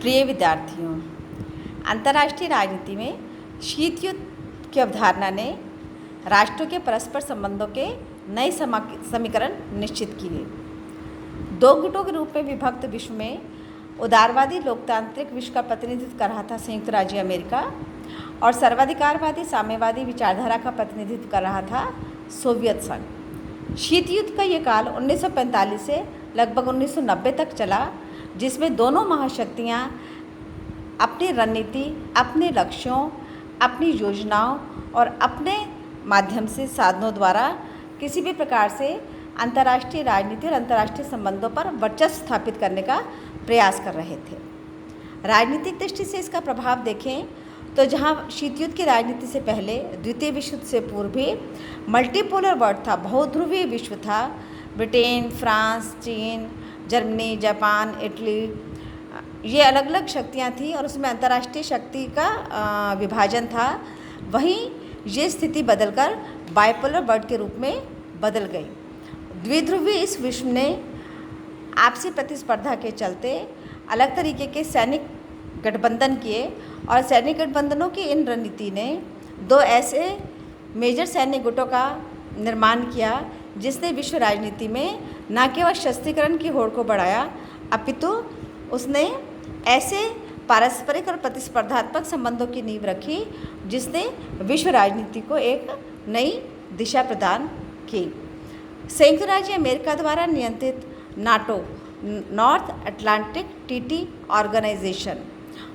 प्रिय विद्यार्थियों, अंतर्राष्ट्रीय राजनीति में शीत युद्ध की अवधारणा ने राष्ट्रों के परस्पर संबंधों के नए समीकरण निश्चित किए। दो गुटों के रूप में विभक्त विश्व में उदारवादी लोकतांत्रिक विश्व का प्रतिनिधित्व कर रहा था संयुक्त राज्य अमेरिका और सर्वाधिकारवादी साम्यवादी विचारधारा का प्रतिनिधित्व कर रहा था सोवियत संघ। शीत युद्ध का ये काल 1945 से लगभग 1990 तक चला, जिसमें दोनों महाशक्तियाँ अपनी रणनीति, अपने लक्ष्यों, अपनी योजनाओं और अपने माध्यम से साधनों द्वारा किसी भी प्रकार से अंतर्राष्ट्रीय राजनीति और अंतर्राष्ट्रीय संबंधों पर वर्चस्व स्थापित करने का प्रयास कर रहे थे। राजनीतिक दृष्टि से इसका प्रभाव देखें तो जहां शीत युद्ध की राजनीति से पहले द्वितीय विश्व युद्ध से पूर्व भी मल्टीपोलर वर्ल्ड था, बहुध्रुवीय विश्व था। ब्रिटेन, फ्रांस, चीन, जर्मनी, जापान, इटली, ये अलग अलग शक्तियाँ थीं और उसमें अंतर्राष्ट्रीय शक्ति का विभाजन था। वहीं ये स्थिति बदलकर बाइपोलर वर्ल्ड के रूप में बदल गई। द्विध्रुवीय इस विश्व ने आपसी प्रतिस्पर्धा के चलते अलग तरीके के सैनिक गठबंधन किए और सैनिक गठबंधनों की इन रणनीति ने दो ऐसे मेजर सैन्य गुटों का निर्माण किया जिसने विश्व राजनीति में न केवल शस्त्रीकरण की होड़ को बढ़ाया, अपितु उसने ऐसे पारस्परिक और प्रतिस्पर्धात्मक संबंधों की नींव रखी जिसने विश्व राजनीति को एक नई दिशा प्रदान की। संयुक्त राज्य अमेरिका द्वारा नियंत्रित NATO, North Atlantic Treaty Organization,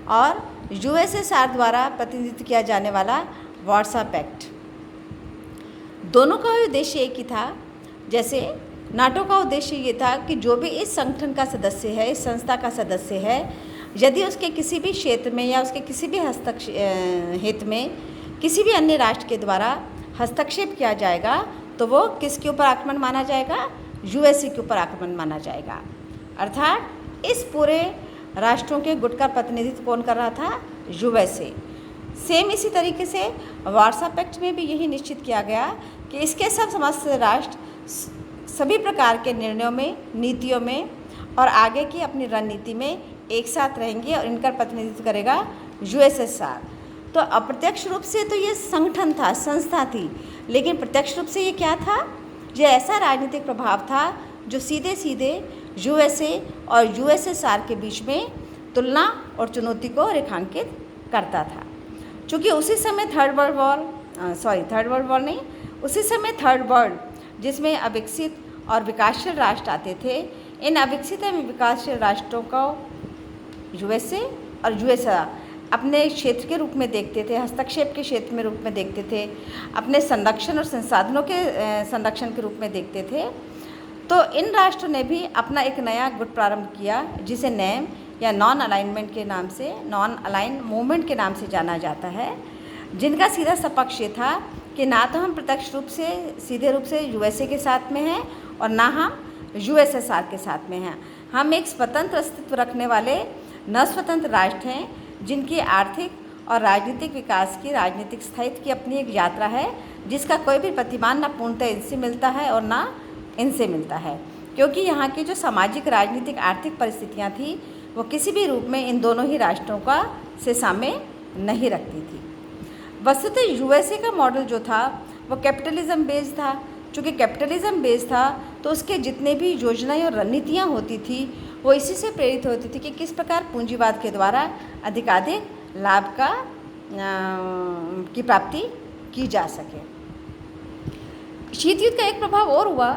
और यूएसएसआर द्वारा प्रतिनिधित्व किया जाने वाला वार्सा पैक्ट, दोनों का उद्देश्य एक ही था। जैसे नाटो का उद्देश्य ये था कि जो भी इस संगठन का सदस्य है, इस संस्था का सदस्य है, यदि उसके किसी भी क्षेत्र में या उसके किसी भी हित में किसी भी अन्य राष्ट्र के द्वारा हस्तक्षेप किया जाएगा तो वो किसके ऊपर आक्रमण माना जाएगा? यूएसए के ऊपर आक्रमण माना जाएगा। अर्थात इस पूरे राष्ट्रों के गुट का प्रतिनिधित्व कौन कर रहा था? यूएसए। सेम इसी तरीके से वार्सा पैक्ट में भी यही निश्चित किया गया कि इसके सब समस्त राष्ट्र सभी प्रकार के निर्णयों में, नीतियों में और आगे की अपनी रणनीति में एक साथ रहेंगे और इनका प्रतिनिधित्व करेगा यूएसएसआर। तो अप्रत्यक्ष रूप से तो ये संगठन था, संस्था थी, लेकिन प्रत्यक्ष रूप से ये क्या था? ये ऐसा राजनीतिक प्रभाव था जो सीधे सीधे यूएसए और यूएसएसआर के बीच में तुलना और चुनौती को रेखांकित करता था। चूँकि उसी समय थर्ड वर्ल्ड जिसमें अविकसित और विकासशील राष्ट्र आते थे, इन अविकसित एवं विकासशील राष्ट्रों को यूएसए और यूएसएसआर अपने क्षेत्र के रूप में देखते थे, हस्तक्षेप के क्षेत्र में रूप में देखते थे, अपने संरक्षण और संसाधनों के संरक्षण के रूप में देखते थे। तो इन राष्ट्रों ने भी अपना एक नया गुट प्रारंभ किया जिसे नैम या नॉन अलाइनमेंट के नाम से, नॉन अलाइन मूवमेंट के नाम से जाना जाता है, जिनका सीधा सपक्ष ये था कि ना तो हम प्रत्यक्ष रूप से सीधे रूप से यूएसए के साथ में हैं और ना हम यूएसएसआर के साथ में हैं। हम एक स्वतंत्र अस्तित्व रखने वाले न स्वतंत्र राष्ट्र हैं जिनकी आर्थिक और राजनीतिक विकास की, राजनीतिक स्थायित्व की अपनी एक यात्रा है जिसका कोई भी प्रतिमान न पूर्णतः इनसे मिलता है और ना इनसे मिलता है, क्योंकि यहाँ की जो सामाजिक, राजनीतिक, आर्थिक परिस्थितियाँ थी वो किसी भी रूप में इन दोनों ही राष्ट्रों का से सामने नहीं रखती थी। वस्तुतः यूएसए का मॉडल जो था वो कैपिटलिज्म बेस्ड था। चूँकि कैपिटलिज्म बेस्ड था तो उसके जितने भी योजनाएं और रणनीतियाँ होती थी वो इसी से प्रेरित होती थी कि किस प्रकार पूंजीवाद के द्वारा अधिकाधिक लाभ की प्राप्ति की जा सके। शीत युद्ध का एक प्रभाव और हुआ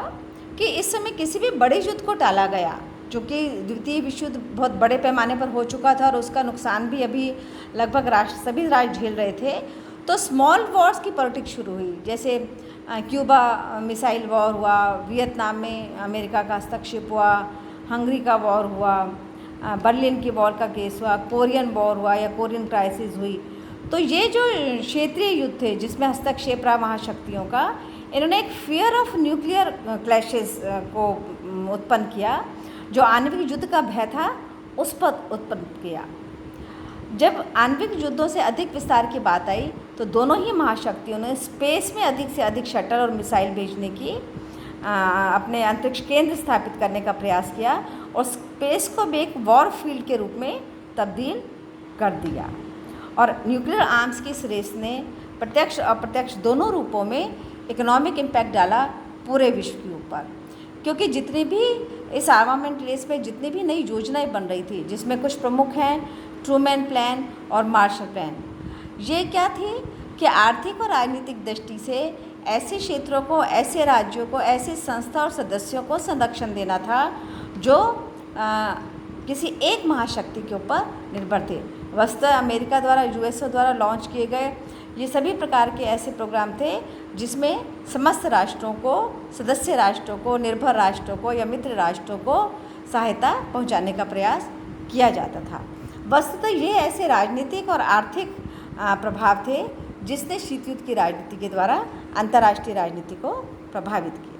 कि इस समय किसी भी बड़े युद्ध को टाला गया, चूँकि द्वितीय विश्व युद्ध बहुत बड़े पैमाने पर हो चुका था और उसका नुकसान भी अभी लगभग सभी राष्ट्र झेल रहे थे। तो स्मॉल वॉर्स की पॉलिटिक्स शुरू हुई, जैसे क्यूबा मिसाइल वॉर हुआ, वियतनाम में अमेरिका का हस्तक्षेप हुआ, हंगरी का वॉर हुआ, बर्लिन की वॉर का केस हुआ, कोरियन वॉर हुआ या कोरियन क्राइसिस हुई। तो ये जो क्षेत्रीय युद्ध थे जिसमें हस्तक्षेप रहा महाशक्तियों का, इन्होंने एक फियर ऑफ न्यूक्लियर क्लैशेस को उत्पन्न किया, जो आणविक युद्ध का भय था उस पर उत्पन्न किया। जब आणविक युद्धों से अधिक विस्तार की बात आई तो दोनों ही महाशक्तियों ने स्पेस में अधिक से अधिक शटल और मिसाइल भेजने की, अपने अंतरिक्ष केंद्र स्थापित करने का प्रयास किया और स्पेस को भी एक वॉर फील्ड के रूप में तब्दील कर दिया। और न्यूक्लियर आर्म्स की इस रेस ने प्रत्यक्ष और अप्रत्यक्ष दोनों रूपों में इकोनॉमिक इम्पैक्ट डाला पूरे विश्व के ऊपर, क्योंकि जितनी भी इस आर्मामेंट रेस में जितनी भी नई योजनाएं बन रही थी, जिसमें कुछ प्रमुख हैं ट्रूमैन प्लान और मार्शल प्लान। ये क्या थी कि आर्थिक और राजनीतिक दृष्टि से ऐसे क्षेत्रों को, ऐसे राज्यों को, ऐसे संस्था और सदस्यों को संरक्षण देना था जो किसी एक महाशक्ति के ऊपर निर्भर थे। वस्तुतः अमेरिका द्वारा, यूएसए द्वारा लॉन्च किए गए ये सभी प्रकार के ऐसे प्रोग्राम थे जिसमें समस्त राष्ट्रों को, सदस्य राष्ट्रों को, निर्भर राष्ट्रों को या मित्र राष्ट्रों को सहायता पहुंचाने का प्रयास किया जाता था। वस्तुतः ये ऐसे राजनीतिक और आर्थिक प्रभाव थे जिसने शीत युद्ध की राजनीति के द्वारा अंतर्राष्ट्रीय राजनीति को प्रभावित किया।